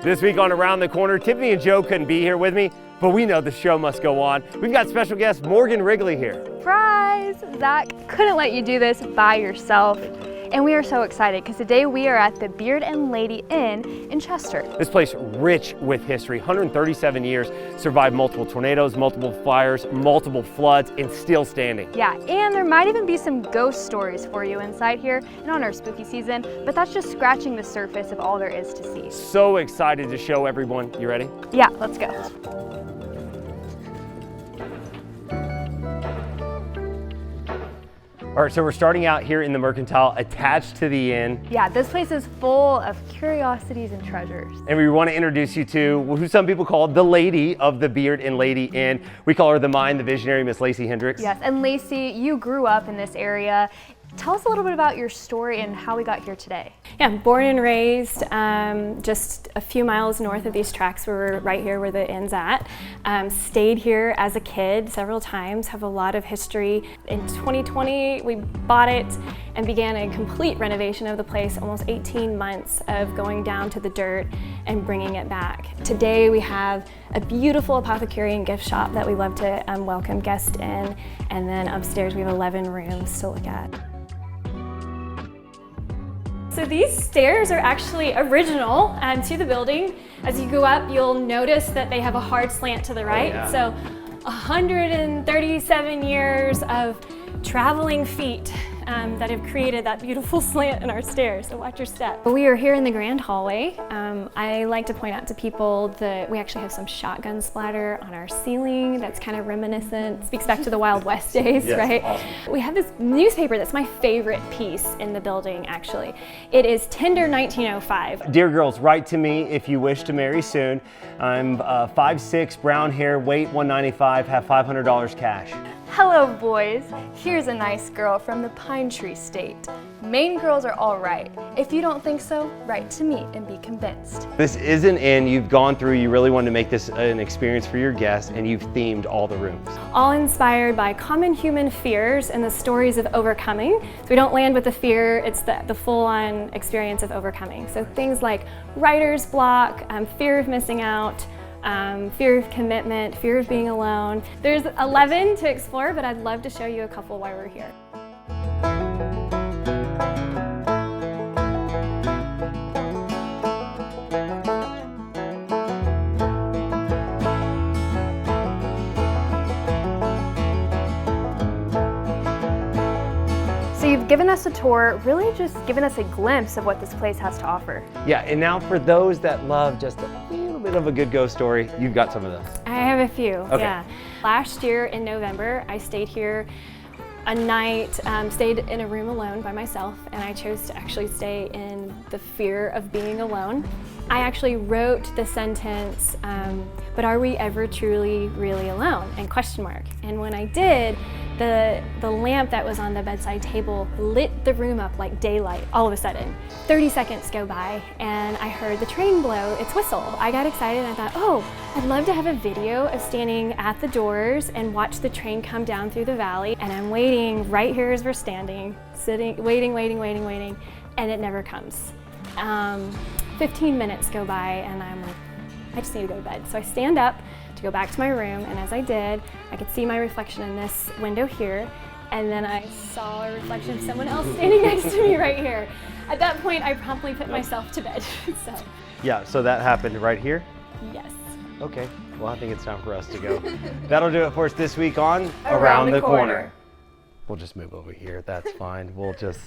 This week on Around the Corner, Tiffany and Joe couldn't be here with me, but we know the show must go on. We've got special guest Morgan Wrigley here. Surprise! Zach couldn't let you do this by yourself. And we are so excited because today we are at the Beard and Lady Inn in Chester. This place rich with history, 137 years, survived multiple tornadoes, multiple fires, multiple floods, and still standing. Yeah, and there might even be some ghost stories for you inside here and on our spooky season, but that's just scratching the surface of all there is to see. So excited to show everyone. You ready? Yeah, let's go. All right, so we're starting out here in the Mercantile, attached to the inn. Yeah, this place is full of curiosities and treasures. And we want to introduce you to who some people call the lady of the Beard and Lady Inn. We call her the mind, the visionary, Miss Lacey Hendricks. Yes, and Lacey, you grew up in this area. Tell us a little bit about your story and how we got here today. Yeah, I'm born and raised just a few miles north of these tracks. We're right here where the inn's at. Stayed here as a kid several times, have a lot of history. In 2020, we bought it and began a complete renovation of the place, almost 18 months of going down to the dirt and bringing it back. Today we have a beautiful apothecary and gift shop that we love to welcome guests in, and then upstairs we have 11 rooms to look at. So these stairs are actually original to the building. As you go up, you'll notice that they have a hard slant to the right. Oh, yeah. So 137 years of traveling feet that have created that beautiful slant in our stairs, so watch your step. We are here in the grand hallway. I like to point out to people that we actually have some shotgun splatter on our ceiling that's kind of reminiscent, speaks back to the Wild West days, Yes, right? awesome. We have this newspaper that's my favorite piece in the building, actually. It is Tender 1905. Dear girls, write to me if you wish to marry soon. I'm 5'6", brown hair, weight 195, have $500 cash. Hello boys, here's a nice girl from the Pine Tree State. Maine girls are all right. If you don't think so, write to me and be convinced. This is an inn you've gone through. You really wanted to make this an experience for your guests, and you've themed all the rooms. All inspired by common human fears and the stories of overcoming. So we don't land with the fear, it's the full-on experience of overcoming. So things like writer's block, fear of missing out, fear of commitment, fear of being alone. There's 11 to explore, but I'd love to show you a couple while we're here. So you've given us a tour, really just given us a glimpse of what this place has to offer. Yeah, and now for those that love just a little bit of a good ghost story, you've got some of those. I have a few, Okay. yeah. Last year in November, I stayed here a night, stayed in a room alone by myself, and I chose to actually stay in the fear of being alone. I actually wrote the sentence, but are we ever truly, really alone? And question mark. And when I did, the lamp that was on the bedside table lit the room up like daylight all of a sudden. 30 seconds go by and I heard the train blow its whistle. I got excited and I thought, oh, I'd love to have a video of standing at the doors and watch the train come down through the valley. And I'm waiting right here as we're standing, sitting, waiting, and it never comes. 15 minutes go by and I'm like, I just need to go to bed. So I stand up to go back to my room, and as I did, I could see my reflection in this window here, and then I saw a reflection of someone else standing next to me right here. At that point, I promptly put myself to bed. So, Yeah, so that happened right here? yes. Okay, well I think it's time for us to go. That'll do it for us this week on Around the Corner. We'll just move over here, that's fine. We'll just